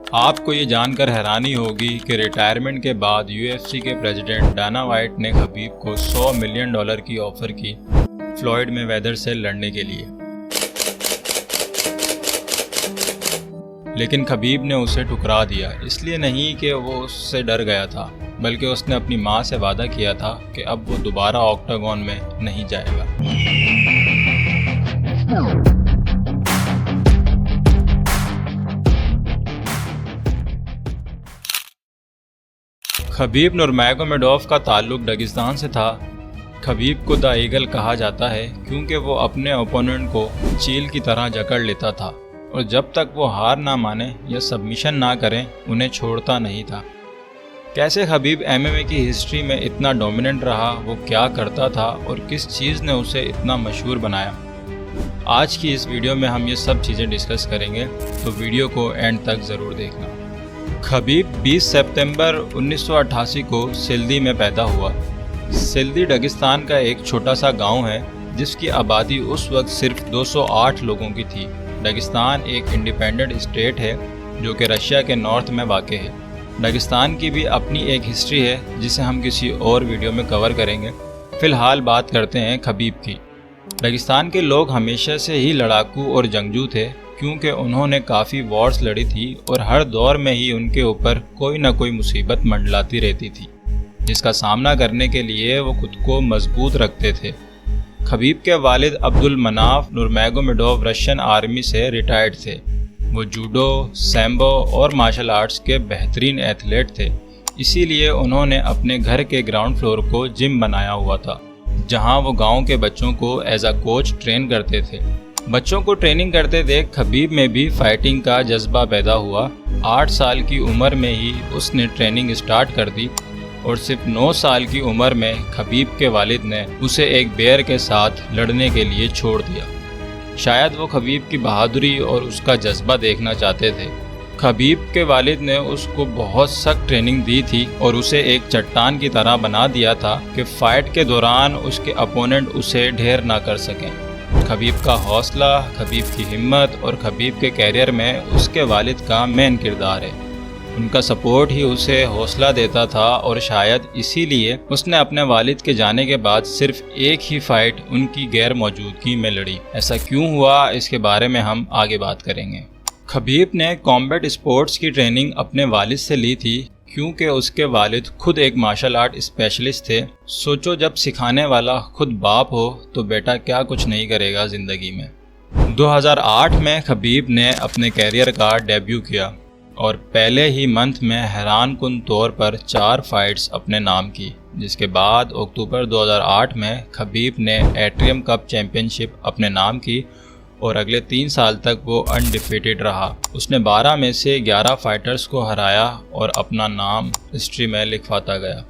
आपको ये जानकर हैरानी होगी कि रिटायरमेंट के बाद यूएफसी के प्रेसिडेंट डाना वाइट ने खबीब को $100 मिलियन की ऑफर की फ्लॉयड मैवेदर से लड़ने के लिए, लेकिन खबीब ने उसे ठुकरा दिया। इसलिए नहीं कि वो उससे डर गया था, बल्कि उसने अपनी मां से वादा किया था कि अब वो दोबारा ऑक्टागन में नहीं जाएगा। खबीब नुरमैगोमेडोव का ताल्लुक दागिस्तान से था। खबीब को द ईगल कहा जाता है क्योंकि वो अपने ओपोनेंट को चील की तरह जकड़ लेता था और जब तक वो हार ना माने या सबमिशन ना करें उन्हें छोड़ता नहीं था। कैसे खबीब एमएमए की हिस्ट्री में इतना डोमिनेंट रहा, वो क्या करता था और किस चीज़ ने उसे इतना मशहूर बनाया, आज की इस वीडियो में हम ये सब चीज़ें डिस्कस करेंगे, तो वीडियो को एंड तक ज़रूर देखना। खबीब 20 सितंबर 1988 को सिल्दी में पैदा हुआ। सिल्दी दागिस्तान का एक छोटा सा गांव है जिसकी आबादी उस वक्त सिर्फ 208 लोगों की थी। दागिस्तान एक इंडिपेंडेंट स्टेट है जो कि रशिया के नॉर्थ में वाक़ है। दागिस्तान की भी अपनी एक हिस्ट्री है जिसे हम किसी और वीडियो में कवर करेंगे। फ़िलहाल बात करते हैं खबीब की। दागिस्तान के लोग हमेशा से ही लड़ाकू और जंगजू थे क्योंकि उन्होंने काफ़ी वॉर्स लड़ी थी और हर दौर में ही उनके ऊपर कोई ना कोई मुसीबत मंडलाती रहती थी, जिसका सामना करने के लिए वो खुद को मजबूत रखते थे। खबीब के वालिद अब्दुल मनाफ नुरमैगोमेडोव रशियन आर्मी से रिटायर्ड थे। वो जूडो, सैम्बो और मार्शल आर्ट्स के बेहतरीन एथलीट थे, इसीलिए उन्होंने अपने घर के ग्राउंड फ्लोर को जिम बनाया हुआ था, जहां वो गांव के बच्चों को एज अ कोच ट्रेन करते थे। बच्चों को ट्रेनिंग करते देख खबीब में भी फाइटिंग का जज्बा पैदा हुआ। 8 साल की उम्र में ही उसने ट्रेनिंग स्टार्ट कर दी और सिर्फ 9 साल की उम्र में खबीब के वालिद ने उसे एक बेयर के साथ लड़ने के लिए छोड़ दिया। शायद वो खबीब की बहादुरी और उसका जज्बा देखना चाहते थे। खबीब के वालिद ने उसको बहुत सख्त ट्रेनिंग दी थी और उसे एक चट्टान की तरह बना दिया था कि फाइट के दौरान उसके अपोनेंट उसे ढेर ना कर सकें। खबीब का हौसला, खबीब की हिम्मत और खबीब के कैरियर में उसके वालिद का मेन किरदार है। उनका सपोर्ट ही उसे हौसला देता था और शायद इसीलिए उसने अपने वालिद के जाने के बाद सिर्फ एक ही फाइट उनकी गैर मौजूदगी में लड़ी। ऐसा क्यों हुआ, इसके बारे में हम आगे बात करेंगे। खबीब ने कॉम्बैट स्पोर्ट्स की ट्रेनिंग अपने वालिद से ली थी क्योंकि उसके वालिद खुद एक मार्शल आर्ट स्पेशलिस्ट थे। सोचो, जब सिखाने वाला खुद बाप हो तो बेटा क्या कुछ नहीं करेगा ज़िंदगी में। 2008 में खबीब ने अपने कैरियर का डेब्यू किया और पहले ही मंथ में हैरानकुन तौर पर 4 फाइट्स अपने नाम की, जिसके बाद अक्टूबर 2008 में खबीब ने एट्रियम कप चैंपियनशिप अपने नाम की और अगले 3 साल तक वो अनडिफीटेड रहा। उसने 12 में से 11 फाइटर्स को हराया और अपना नाम हिस्ट्री में लिखवाता गया।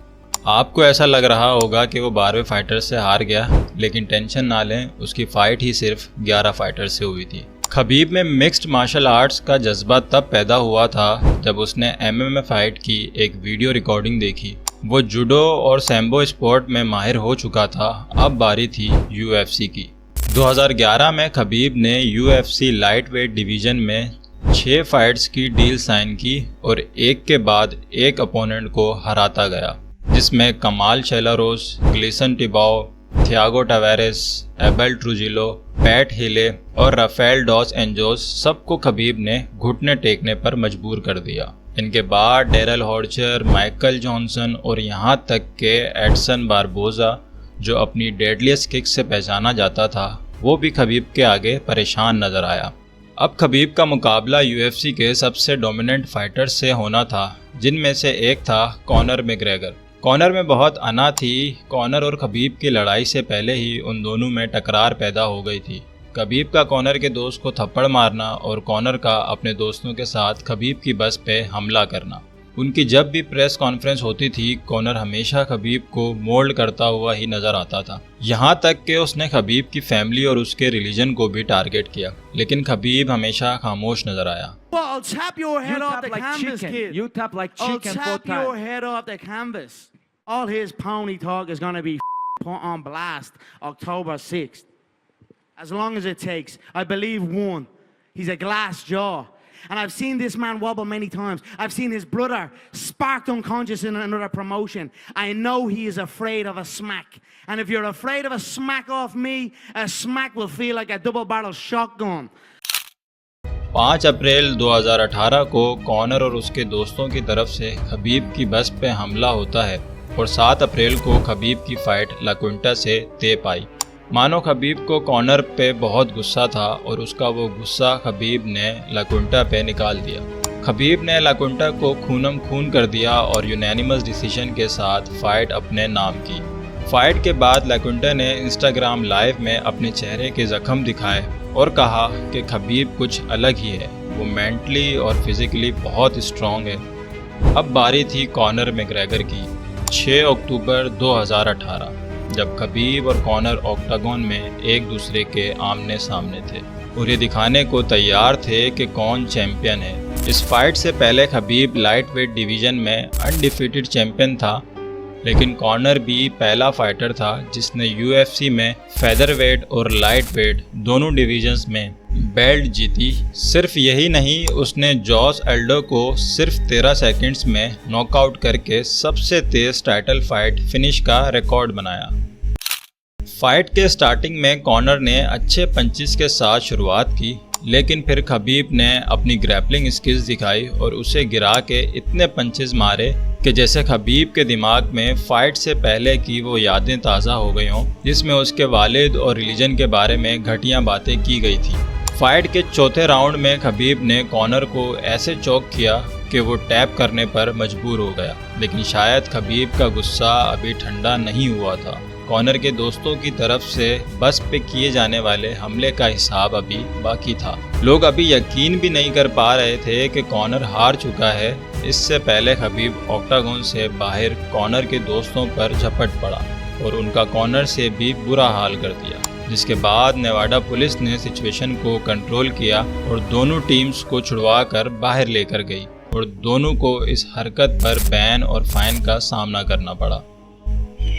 आपको ऐसा लग रहा होगा कि वो 12वें फाइटर से हार गया, लेकिन टेंशन ना लें, उसकी फ़ाइट ही सिर्फ 11 फाइटर से हुई थी। खबीब में मिक्स्ड मार्शल आर्ट्स का जज्बा तब पैदा हुआ था जब उसने एमएमए फाइट की एक वीडियो रिकॉर्डिंग देखी। वो जूडो और सैम्बो स्पोर्ट में माहिर हो चुका था, अब बारी थी यूएफसी की। 2011 में खबीब ने यूएफसी लाइट वेट डिवीज़न में 6 फाइट्स की डील साइन की और एक के बाद एक अपोनेंट को हराता गया, जिसमें Kamal Shalorus, Gleison Tibau, Thiago Tavares, Abel Trujillo, Pat Healy और राफेल डॉस एंजोस सबको खबीब ने घुटने टेकने पर मजबूर कर दिया। इनके बाद डेरल हॉर्चर, माइकल जॉनसन और यहाँ तक के एडसन बारबोजा, जो अपनी डेडलीस्ट किक से पहचाना जाता था, वो भी खबीब के आगे परेशान नजर आया। अब खबीब का मुकाबला यूएफसी के सबसे डोमिनेंट फाइटर्स से होना था, जिनमें से एक था कॉनर मैग्रेगर। कॉनर में बहुत अना थी। कॉनर और खबीब की लड़ाई से पहले ही उन दोनों में टकरार पैदा हो गई थी। खबीब का कॉनर के दोस्त को थप्पड़ मारना और कॉनर का अपने दोस्तों के साथ खबीब की बस पे हमला करना। उनकी जब भी प्रेस कॉन्फ्रेंस होती थी, कॉनर हमेशा खबीब को मोल्ड करता हुआ ही नजर आता था। यहाँ तक कि उसने खबीब की फैमिली और उसके रिलीजन को भी टारगेट किया, लेकिन खबीब हमेशा खामोश नजर आया। I'll tap your head off the canvas, kid. You tap like chicken. I'll tap your head off the canvas. All his pony talk is gonna be put on blast October 6th. As long as it takes. I believe one. He's a glass jaw. And I've seen this man wobble many times. I've seen his brother sparked unconscious in another promotion. I know he is afraid of a smack. And if you're afraid of a smack off me, a smack will feel like a double-barrel shotgun. 5 अप्रैल 2018 को Connor और उसके दोस्तों की तरफ से Khabib की बस पे हमला होता है और 7 अप्रैल को खबीब की फाइट ला क्विंटा से तय पाई। मानो खबीब को कॉनर पे बहुत गुस्सा था और उसका वो गुस्सा खबीब ने ला क्विंटा पे निकाल दिया। खबीब ने ला क्विंटा को खूनम खून कर दिया और यूनैनिमस डिसीजन के साथ फाइट अपने नाम की। फाइट के बाद ला क्विंटा ने इंस्टाग्राम लाइव में अपने चेहरे के जख्म दिखाए और कहा कि खबीब कुछ अलग ही है, वो मेंटली और फिजिकली बहुत स्ट्रॉन्ग है। अब बारी थी कॉनर मैकग्रेगर की। 6 अक्टूबर 2018 जब खबीब और कॉनर ऑक्टागन में एक दूसरे के आमने सामने थे और ये दिखाने को तैयार थे कि कौन चैंपियन है। इस फाइट से पहले खबीब लाइट वेट डिवीज़न में अनडिफीटेड चैंपियन था, लेकिन कॉनर भी पहला फाइटर था जिसने यूएफसी में फेदर वेट और लाइट वेट दोनों डिवीजन्स में बेल्ट जीती। सिर्फ यही नहीं, उसने जॉस एल्डो को सिर्फ 13 सेकंड्स में नॉकआउट करके सबसे तेज टाइटल फाइट फिनिश का रिकॉर्ड बनाया। फाइट के स्टार्टिंग में कॉनर ने अच्छे पंचेस के साथ शुरुआत की, लेकिन फिर खबीब ने अपनी ग्रैपलिंग स्किल्स दिखाई और उसे गिरा के इतने पंचेस मारे कि जैसे खबीब के दिमाग में फाइट से पहले की वो यादें ताज़ा हो गई हों, जिसमें उसके वालिद और रिलीजन के बारे में घटिया बातें की गई थी। फाइट के चौथे राउंड में खबीब ने कॉनर को ऐसे चौक किया कि वो टैप करने पर मजबूर हो गया, लेकिन शायद खबीब का गुस्सा अभी ठंडा नहीं हुआ था। कॉनर के दोस्तों की तरफ से बस पे किए जाने वाले हमले का हिसाब अभी बाकी था। लोग अभी यकीन भी नहीं कर पा रहे थे कि कॉनर हार चुका है। इससे पहले खबीब ऑक्टागन से बाहर कॉनर के दोस्तों पर झपट पड़ा और उनका कॉनर से भी बुरा हाल कर दिया, जिसके बाद नेवाडा पुलिस ने सिचुएशन को कंट्रोल किया और दोनों टीम्स को छुड़वा कर बाहर लेकर गई और दोनों को इस हरकत पर बैन और फाइन का सामना करना पड़ा।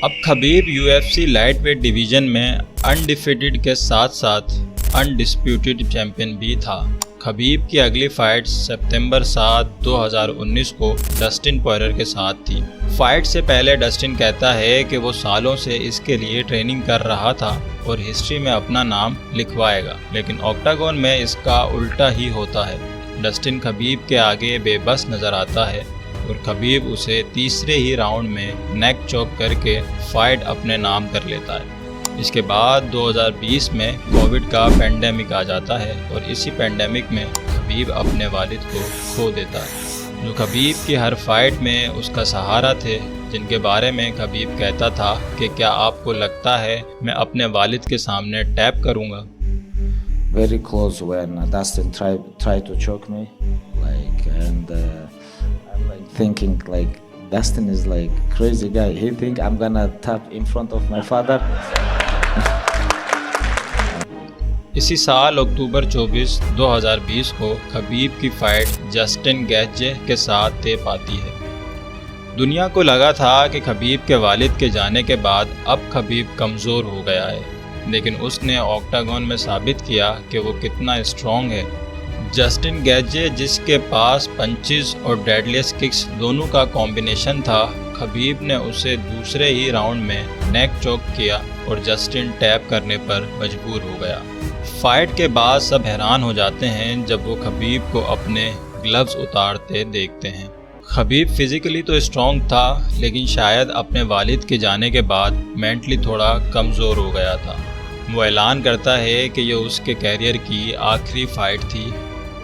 अब Khabib UFC light weight division में अनडिफीटेड के साथ साथ अनडिस्प्यूटेड चैंपियन भी था। खबीब की अगली फाइट सितंबर 7, 2019 को डस्टिन पॉयरियर के साथ थी। फाइट से पहले डस्टिन कहता है कि वो सालों से इसके लिए ट्रेनिंग कर रहा था और हिस्ट्री में अपना नाम लिखवाएगा, लेकिन ऑक्टागन में इसका उल्टा ही होता है। डस्टिन खबीब के आगे बेबस नज़र आता है और खबीब उसे तीसरे ही राउंड में नेक चॉक करके फाइट अपने नाम कर लेता है। इसके बाद 2020 में कोविड का पेंडेमिक आ जाता है और इसी पेंडेमिक में खबीब अपने वालिद को खो देता है, जो खबीब की हर फाइट में उसका सहारा थे, जिनके बारे में खबीब कहता था कि क्या आपको लगता है मैं अपने वालिद के सामने टैप करूँगा। Very close when Dustin tried to choke me, and I'm thinking Dustin is crazy guy. He think I'm gonna tap in front of my father. इसी साल अक्टूबर 24, 2020 को खबीब की फाइट जस्टिन गैथजे के साथ तय पाती है। दुनिया को लगा था कि खबीब के वालिद के जाने के बाद अब खबीब कमज़ोर हो गया है, लेकिन उसने ऑक्टागन में साबित किया कि वो कितना स्ट्रॉन्ग है। जस्टिन गैथजे, जिसके पास पंचेस और डेडलिस्ट किक्स दोनों का कॉम्बिनेशन था, खबीब ने उसे दूसरे ही राउंड में नेक चॉक किया और जस्टिन टैप करने पर मजबूर हो गया। फाइट के बाद सब हैरान हो जाते हैं जब वो खबीब को अपने ग्लव्स उतारते देखते हैं। खबीब फिजिकली तो स्ट्रॉन्ग था, लेकिन शायद अपने वालिद के जाने के बाद मेंटली थोड़ा कमज़ोर हो गया था। वो ऐलान करता है कि ये उसके कैरियर की आखिरी फाइट थी।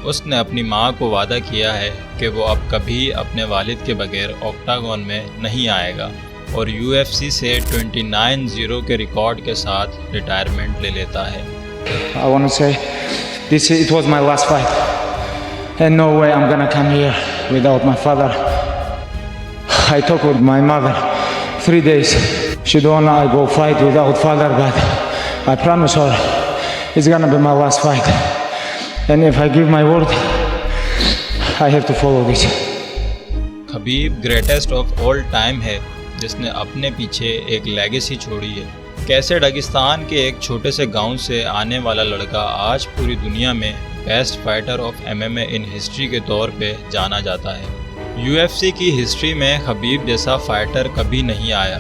उसने अपनी माँ को वादा किया है कि वो अब कभी अपने वालिद के बगैर ऑक्टागन में नहीं आएगा और यूएफसी से 29-0 के रिकॉर्ड के साथ रिटायरमेंट ले लेता है। I want to say it was my last fight and no way I'm gonna come here without my father. I talked with my mother 3 days. She don't want I go fight without father, but I promise her it's gonna be my last fight. And if I give my word, I have to follow this. Khabib greatest of all time है, जिसने अपने पीछे एक legacy छोड़ी है। कैसे Dagestan के एक छोटे से गांव से आने वाला लड़का आज पूरी दुनिया में best fighter of MMA in history के तौर पे जाना जाता है। UFC की हिस्ट्री में खबीब जैसा फाइटर कभी नहीं आया।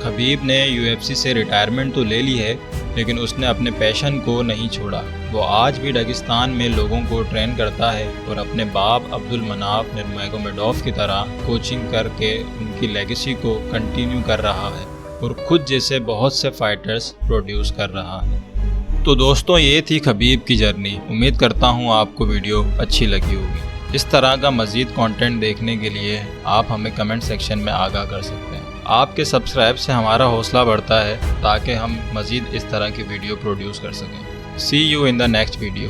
खबीब ने UFC से रिटायरमेंट तो ले ली है, लेकिन उसने अपने पैशन को नहीं छोड़ा। वो आज भी दागिस्तान में लोगों को ट्रेन करता है और अपने बाप अब्दुल मनाफ नूरमगोमedov की तरह कोचिंग करके उनकी लेगेसी को कंटिन्यू कर रहा है और खुद जैसे बहुत से फाइटर्स प्रोड्यूस कर रहा है। तो दोस्तों, ये थी खबीब की जर्नी। उम्मीद करता हूँ आपको वीडियो अच्छी लगी होगी। इस तरह का मज़ीद कंटेंट देखने के लिए आप हमें कमेंट सेक्शन में आगाह कर सकते हैं। आपके सब्सक्राइब से हमारा हौसला बढ़ता है ताकि हम मज़ीद इस तरह की वीडियो प्रोड्यूस कर सकें। See you in the next video.